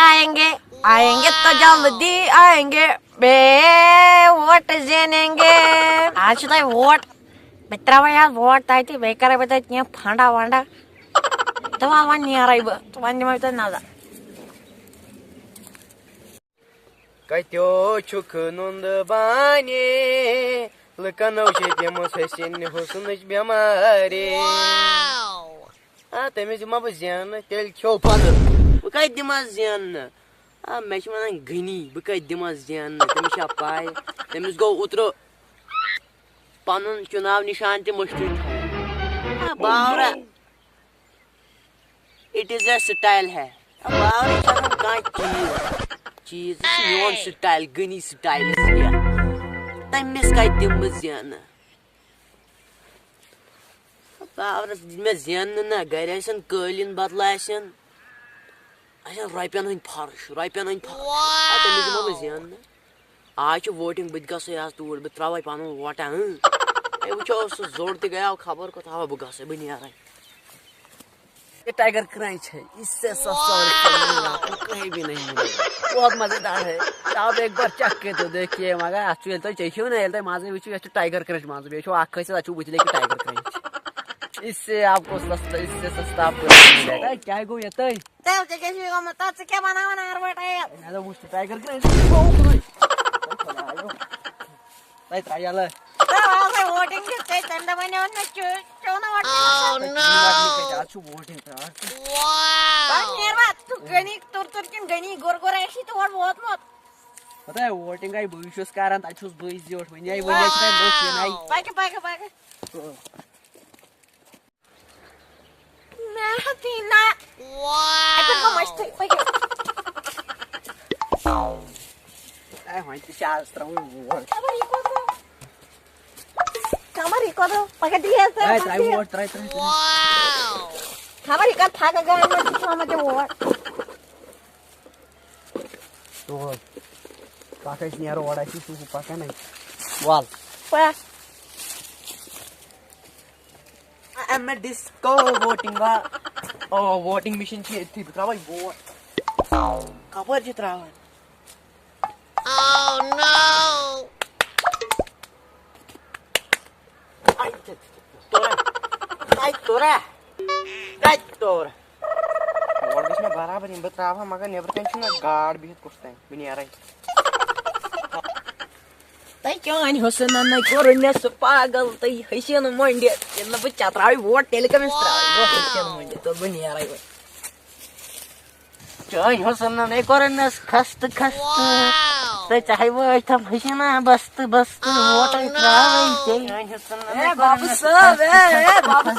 आएंगे आएंगे तो जल्दी आएंगे बे वोट जेनेंगे आज तो वोट मित्रा यार वोट ताई बेकार बताई फांडा वांडा तो वन यार तो वन ना कत्यो छुक नुंद बाने लकनो शेतमस हसिन हुसनच बेमारी तमिस दिमा बह जन तेल खो पदर बह कत दिमा जन मे वन गनी बह कत दिमा जन तमिस पाय तमिस गो उतरो पन चुनाव निशान त मुश्किल बावरा इट इज अ स्टाइल है बावरा कह चीज मोन स्टाइल गनी स्टाइल तमिस कत दिम जन बावरस मे जन ना गर कलिन बदल रुपयन हंद फर्श रुपयन हंद फर्श तमिस दिमो बह जन आज वोटिंग बह गस आज तूर बह त्रा पन वोट वो जोड़ त गया खबर को था बह गस बह नीर ये टाइगर क्रंच है इससे सस्ता कहीं भी नहीं मिलेगा बहुत मजेदार है आप एक बार चख के तो देखिए मगर अच्छे तो चाहिए ना ये माजे वो टाइगर क्रंच माजे बेचो आख से अच्छू बुझले कि टाइगर क्रंच इससे आपको सस्ता इससे सस्ता आपको मिलेगा क्या गो ये तय क्या बनाना यार बेटा मैं तो मुझे टाइगर क्रंच नहीं ट्रायल वोटिंग के तंदा बने और चोना वोट अच्छू वोटिंग यार बात तू गणी तुर किन गणी गोर ऐसी तो और बहुत मत पता है वोटिंग आई भविष्यस कारण अच्छुस बइस जोट वनी आई वनी छै बस ये पाके मैं हतीना वाह तो मस्त पाके आई होय ती शास्त्र vote Kamar ikut tu, pakai dia tu. Try. Wow. Kamar ikut thak aja, macam sama macam what? तो pakai senior wadah sih suku pakai nih. Wal. Apa? I am a disco voting ba. Oh voting machine sih itu terawai vote. Kabar je terawai. Oh no. तोरा vote में बराबर इन बत्रावा मगर neighbour कन ना गाड़ बिहत कुछता बिन यार तै क्यों अनि होसन न कोरने सु पागल तै हसिन मंडे इन ब चत्राई वोट टेलीकॉम स्ट्राई वो हसिन मंडे तो बिन यार चोय होसन न कोरने खस्त तै चाहे वो थम हसिन बस्त वोट त्राई चोय होसन ए बाबू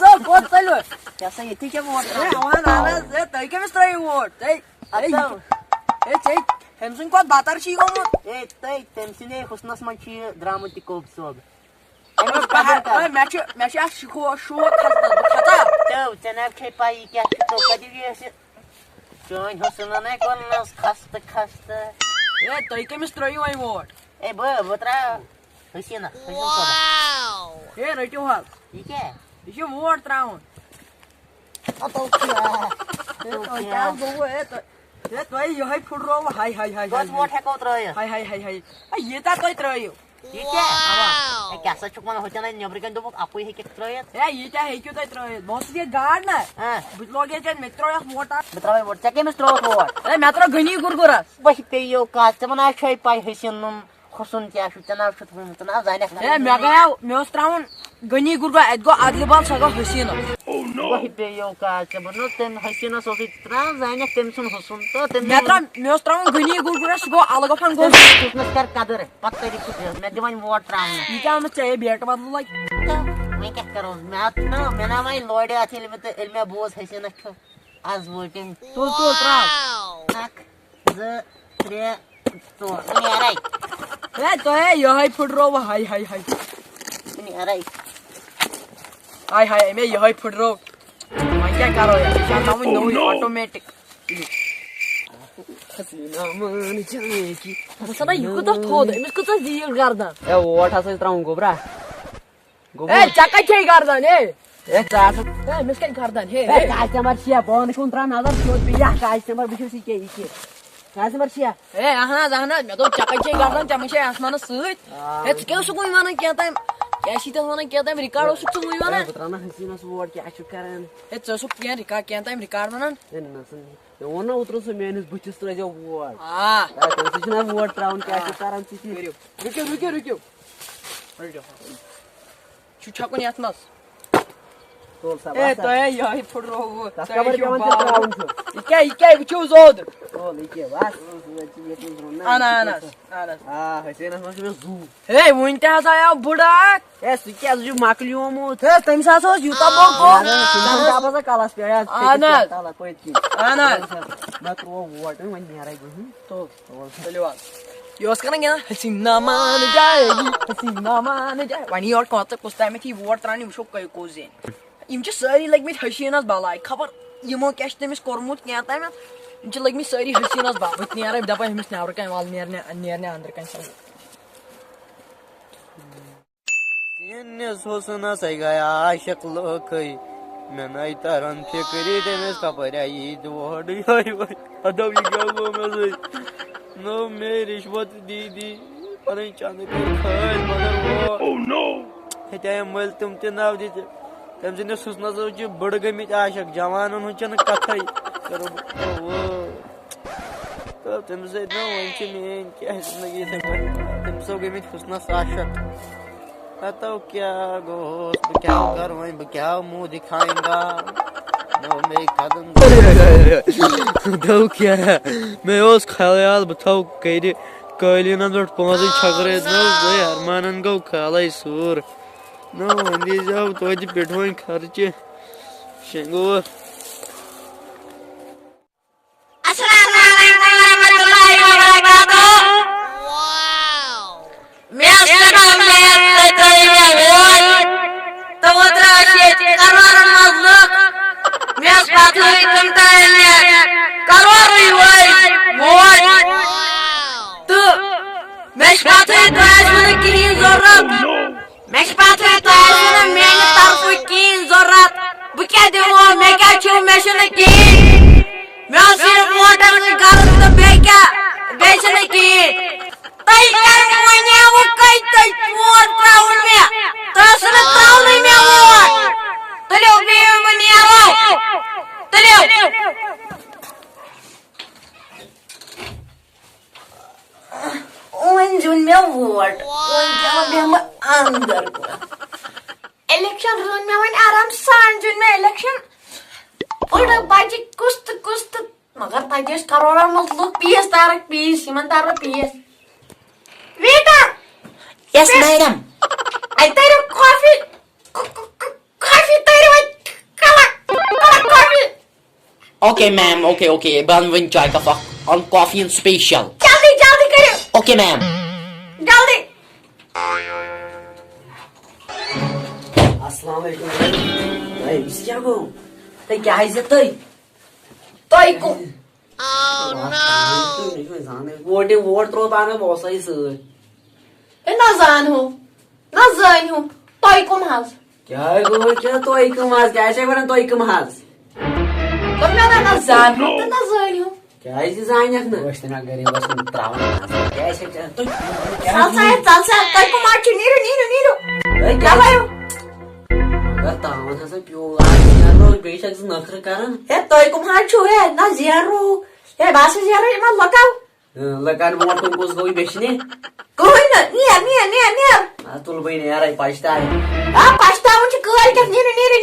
साहब वोट चलो कैसा ये थी क्या वोट आवाज आ रहा है तै के स्ट्राई वोट तै ए चै हमसन को बातर छी गो ए तै तमसिने हुसनस मन छी ड्रामा ति कोब सोब मैं शो खता तो जनाब के पाई क्या तो कदी ऐसे चोय होसन न कोरनस खस्त ए तै के स्ट्राई वाई वोट ए बत्रा हसिन वाव ए रटियो हाल ठीक है ये वोट त्राउन तो क्या क्या गो ए तो ये फुटरो हाय बस वोट है को त्रय हाय ये ता तो त्रयो ठीक है ए कैसा चुक मन होता नहीं नेब्रिकन तो आपको ही के त्रय ए ये क्या है क्यों तो त्रयो बहुत ये गार्ड ना हां लोगे जे मित्रो या वोट मित्रो वोट चके मित्रो वोट ए मित्रो गनी गुरगुरा वही पे यो का चमना छय पाई हसिन खुसन क्या तना तना जाने ए मैं गया मैं त्राउन गनी गुरगुरा एदगो आदलेबाल सगो हसिन वही पे यो का चमनो तेन हसिन सोसी तना जाने टेंशन हसन तो तेन मैं त्राउन गनी गुरगुरा सगो अलग फन गो कितना कर कादर पत्ते री मैं दिवान वोट त्राउन ये क्या मैं चाहिए बेट बदल लाइक मैं क्या करूं मैं ना मैं लॉयड आथिल में तो इल्मे बोझ हसिन आज वोटिंग तो त्राउ एक 2 3 तो नहीं आ ए तो है ये फुटरो हाय नहीं आ रही हाय मैं ये फुटरो मैं क्या करो यार क्या नाम नो ऑटोमेटिक हसीना मन जाने की सदा युको तो थोद इसको तो जील गर्दन ए वोट हसे त्राउन गोबरा ए चका के गर्दन ए चास ए मिस्कन गर्दन हे ए काज हमर छिया बन कोन त्रा नजर छोड़ बिया काज हमर बिछु सी के Kasih bersih. Hey, ahna, मैं तो चकचे करता हूँ चमचे आसमान सूट है क्या उसको कोई माना क्या था क्या शीता माना क्या था रिकॉर्ड उसको कोई माना Betrana hasinas word क्या शुक्रान है तो उसको क्या रिकॉर्ड क्या था रिकॉर्ड माना वो ना उतरो से मैंने बुच्चीस तो जो word हाँ तो किसी ना word traun क्या शुक्रान चीज़ रुकियो चुचा को नहीं आत्मास तो सब तो है यार थोड़ा रोग das kabar क्या मन चल traun छो इक्के बिचू जोद तो लेके बस ये तो रोना आना hasinas masih zu हे विंटर हसा यार बुढ़ा क्या जो maklium mut हे तम सासो यूता बोल को apa sih kalas ya Anas. kalah poet Anas. ना तो वो word में नहीं आ रहा है तो चलो यो sekarang ya हसीना मान जाएगी वानी और कौन सा कुस्ता में थी वोट त्रानी मुझको कई कोज़ें इम च सारी लग में हसीनास बालाई खबर यमो क्या तमिस कोरमुत क्या था मैं इम च लग में सारी हसीनास बाबत नहीं आ रहा दपा हमिस नेवर का वाल नेरने अंदर का सब ये सोचना सही गया शक्ल कई मैं नहीं तरन फिक्री दे में कपड़ा ये दोड़ यार अदब ये क्या वो मैं नो मैं रिश्वत दी पर चांद के खाए मगर वो ओह नो हेते मल तुम ते नाव दी तम जने सुसना जो जो बड़ गमी आशक जवानन हुचन कथई करो वो तो तुम से नो वंच में क्या जिंदगी से तुम सो गमी सुसना आशक बताओ क्या गोश्त क्या घर में क्या मुंह दिखाएगा नो मैं कदम दो क्या मैं उस ख्याल बताओ कई कालीन अंदर पांच छगरे नो यार मानन गो खालाई सूर नो इंदी जाओ तो आज पेटवाइन खर्चे शेंगो इलेक्शन रोन में वन आराम सान जुन में इलेक्शन और बाजी कुस्त मगर ताजेस करोड़ा मत लोग पीएस तारक पीएस सिमन तारक पीएस वेटर यस मैडम आई तेरे कॉफी तेरे कला coffee Okay, ma'am. Okay. Ban win chai ka fuck on coffee and special. जल्दी करो Okay, ma'am. जल्दी अस्सलाम वालेकुम भाई इस क्या को ते क्या है ते तो को वोट त्रो बाने बहुत सही से ए ना जान हो तो को हास क्या को क्या तो एक मास क्या है बरन तो एक मास तो ना जान हो क्या इस जानिक ना वस्तना गरे बस त्रावन क्या है तो चल तो को मार नीरो क्या भयो तावन हसे प्यो यारो बेशक से नखर करन ए तो को मार छु है ना जियारो ए बास जियारो मा लगाओ लकान मोट को कुछ कोई बेचने कोई ना नियर तुल बई ने यार पास्ता है आ पास्ता मुझे कल के नीर